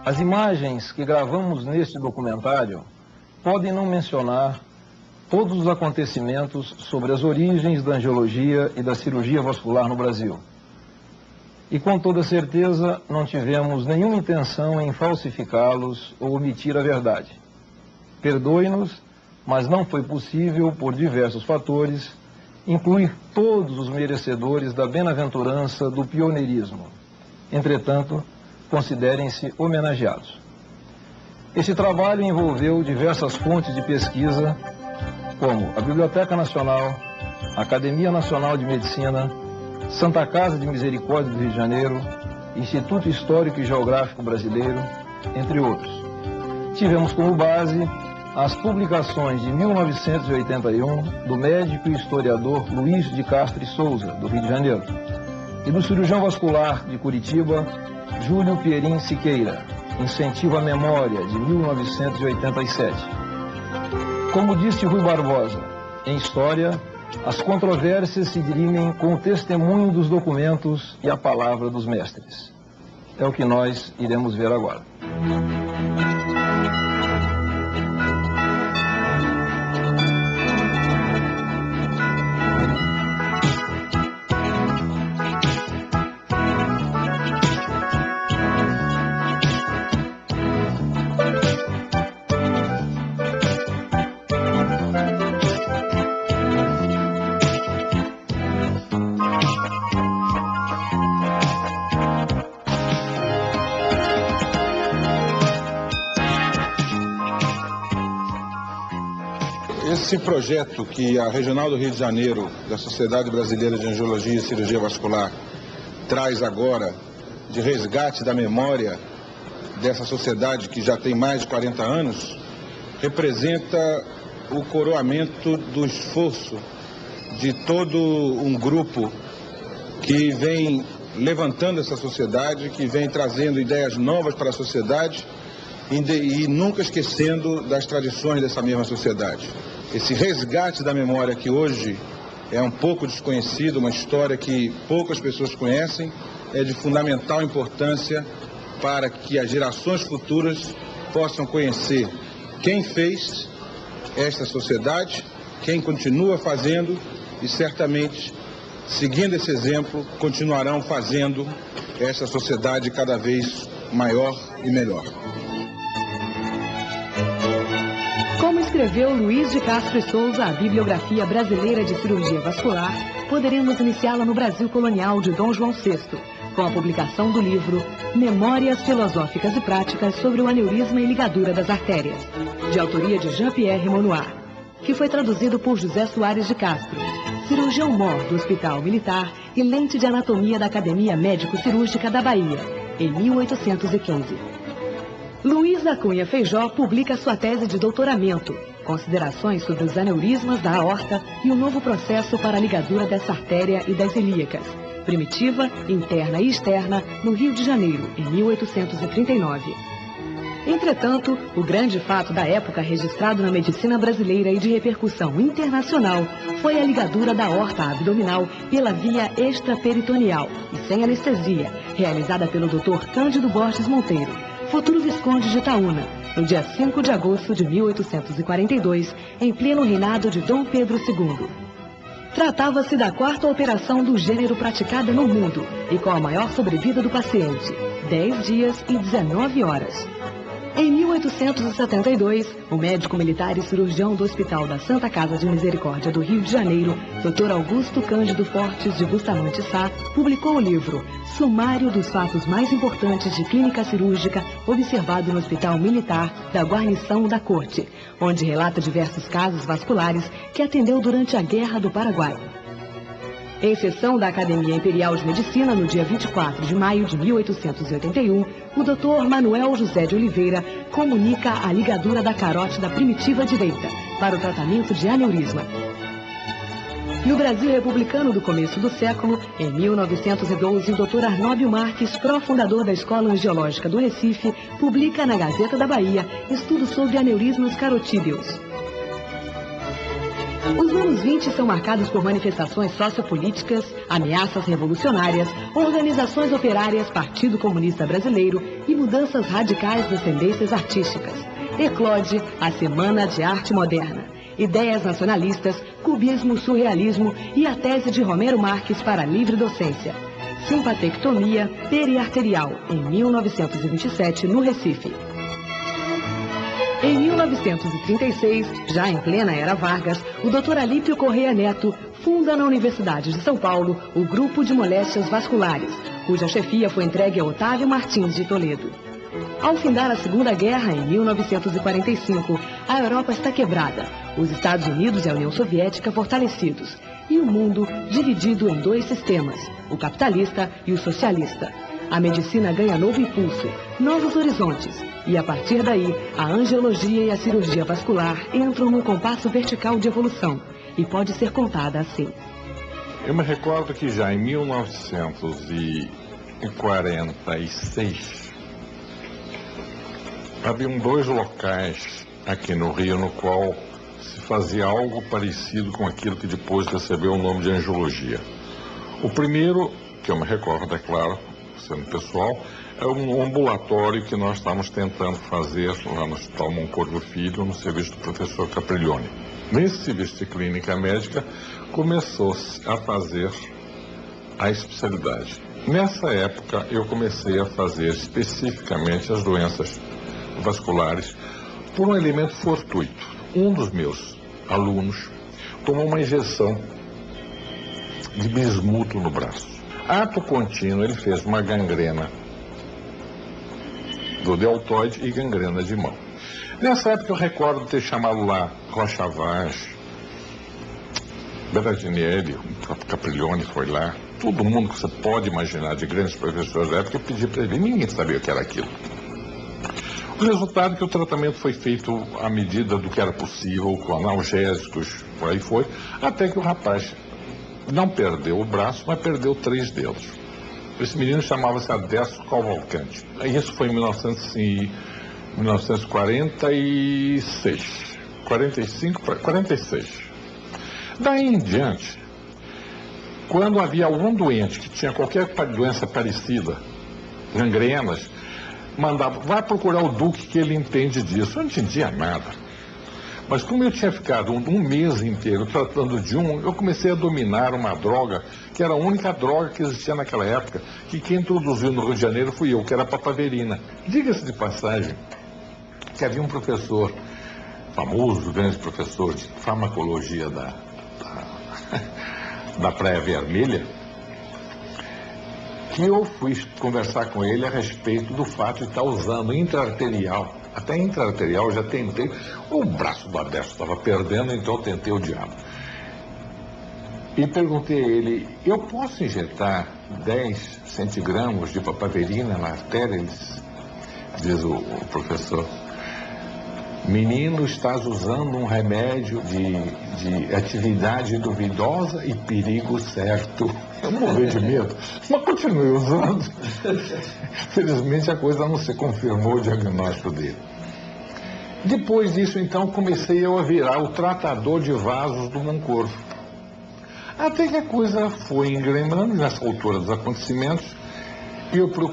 As imagens que gravamos neste documentário podem não mencionar todos os acontecimentos sobre as origens da angiologia e da cirurgia vascular no Brasil. E com toda certeza não tivemos nenhuma intenção em falsificá-los ou omitir a verdade. Perdoe-nos, mas não foi possível, por diversos fatores, incluir todos os merecedores da bem-aventurança do pioneirismo. Entretanto, considerem-se homenageados. Esse trabalho envolveu diversas fontes de pesquisa, como a Biblioteca Nacional, a Academia Nacional de Medicina, Santa Casa de Misericórdia do Rio de Janeiro, Instituto Histórico e Geográfico Brasileiro, entre outros. Tivemos como base as publicações de 1981 do médico e historiador Luiz de Castro e Souza, do Rio de Janeiro, e do cirurgião vascular de Curitiba, Júlio Pierin Siqueira, Incentivo à Memória, de 1987. Como disse Rui Barbosa, em História, as controvérsias se dirimem com o testemunho dos documentos e a palavra dos mestres. É o que nós iremos ver agora. Esse projeto que a Regional do Rio de Janeiro, da Sociedade Brasileira de Angiologia e Cirurgia Vascular, traz agora de resgate da memória dessa sociedade que já tem mais de 40 anos, representa o coroamento do esforço de todo um grupo que vem levantando essa sociedade, que vem trazendo ideias novas para a sociedade e nunca esquecendo das tradições dessa mesma sociedade. Esse resgate da memória que hoje é um pouco desconhecido, uma história que poucas pessoas conhecem, é de fundamental importância para que as gerações futuras possam conhecer quem fez esta sociedade, quem continua fazendo e certamente, seguindo esse exemplo, continuarão fazendo esta sociedade cada vez maior e melhor. Como escreveu Luiz de Castro e Souza a Bibliografia Brasileira de Cirurgia Vascular, poderemos iniciá-la no Brasil colonial de Dom João VI, com a publicação do livro Memórias Filosóficas e Práticas sobre o Aneurisma e Ligadura das Artérias, de autoria de Jean-Pierre Monnoir, que foi traduzido por José Soares de Castro, cirurgião-mor do Hospital Militar e lente de anatomia da Academia Médico-Cirúrgica da Bahia, em 1815. Luiz da Cunha Feijó publica sua tese de doutoramento, Considerações sobre os aneurismas da aorta e o novo processo para a ligadura dessa artéria e das ilíacas, primitiva, interna e externa, no Rio de Janeiro, em 1839. Entretanto, o grande fato da época registrado na medicina brasileira e de repercussão internacional foi a ligadura da aorta abdominal pela via extraperitoneal e sem anestesia, realizada pelo Dr. Cândido Borges Monteiro, futuro Visconde de Itaúna, no dia 5 de agosto de 1842, em pleno reinado de Dom Pedro II. Tratava-se da quarta operação do gênero praticada no mundo e com a maior sobrevida do paciente, 10 dias e 19 horas. Em 1872, o médico militar e cirurgião do Hospital da Santa Casa de Misericórdia do Rio de Janeiro, Dr. Augusto Cândido Fortes de Bustamante Sá, publicou o livro Sumário dos Fatos Mais Importantes de Clínica Cirúrgica observado no Hospital Militar da Guarnição da Corte, onde relata diversos casos vasculares que atendeu durante a Guerra do Paraguai. Em sessão da Academia Imperial de Medicina, no dia 24 de maio de 1881, o Dr. Manuel José de Oliveira comunica a ligadura da carótida primitiva direita para o tratamento de aneurisma. No Brasil republicano do começo do século, em 1912, o Dr. Arnóbio Marques, pró-fundador da Escola Angiológica do Recife, publica na Gazeta da Bahia estudo sobre aneurismas carotídeos. Os anos 20 são marcados por manifestações sociopolíticas, ameaças revolucionárias, organizações operárias, Partido Comunista Brasileiro e mudanças radicais das tendências artísticas. Eclode a Semana de Arte Moderna. Ideias nacionalistas, cubismo, surrealismo e a tese de Romero Marques para a livre docência. Simpatectomia periarterial, em 1927, no Recife. Em 1936, já em plena era Vargas, o Dr. Alípio Correia Neto funda na Universidade de São Paulo o Grupo de Moléstias Vasculares, cuja chefia foi entregue a Otávio Martins de Toledo. Ao findar a Segunda Guerra, em 1945, a Europa está quebrada, os Estados Unidos e a União Soviética fortalecidos, e o mundo dividido em dois sistemas, o capitalista e o socialista. A medicina ganha novo impulso, novos horizontes, e a partir daí, a angiologia e a cirurgia vascular entram num compasso vertical de evolução, e pode ser contada assim. Eu me recordo que já em 1946, haviam dois locais aqui no Rio no qual se fazia algo parecido com aquilo que depois recebeu o nome de angiologia. O primeiro, que eu me recordo, é claro, sendo pessoal, é um ambulatório que nós estamos tentando fazer lá no Hospital Moncorvo Filho, no serviço do professor Capriglione. Nesse serviço de clínica médica, começou-se a fazer a especialidade. Nessa época, eu comecei a fazer especificamente as doenças vasculares por um elemento fortuito. Um dos meus alunos tomou uma injeção de bismuto no braço. Ato contínuo, ele fez uma gangrena do deltoide e gangrena de mão. Nessa época eu recordo ter chamado lá Rocha Vaz, Berardinieri, o próprio Capriglione foi lá, todo mundo que você pode imaginar de grandes professores da época, eu pedi para ele, ninguém sabia o que era aquilo. O resultado é que o tratamento foi feito à medida do que era possível, com analgésicos, por aí foi, até que o rapaz não perdeu o braço, mas perdeu 3 dedos. Esse menino chamava-se Adesso Cavalcante. Isso foi em 1946. 46. Daí em diante, quando havia algum doente que tinha qualquer doença parecida, gangrenas, mandava, vai procurar o Duque que ele entende disso. Eu não entendia nada. Mas como eu tinha ficado um mês inteiro tratando de eu comecei a dominar uma droga, que era a única droga que existia naquela época, que quem introduziu no Rio de Janeiro fui eu, que era a papaverina. Diga-se de passagem, que havia um professor famoso, grande professor de farmacologia da Praia Vermelha, que eu fui conversar com ele a respeito do fato de estar usando intraarterial. Até intraarterial eu já tentei, o braço do Adesso estava perdendo, então eu tentei o diabo. E perguntei a ele, eu posso injetar 10 centigramas de papaverina na artéria? Ele diz o professor, menino, estás usando um remédio de atividade duvidosa e perigo certo. Eu morri de medo, mas continuei usando. Felizmente a coisa não se confirmou, o diagnóstico dele. Depois disso, então, comecei eu a virar o tratador de vasos do Moncorvo. Até que a coisa foi engrenando nessa altura dos acontecimentos, e eu procurei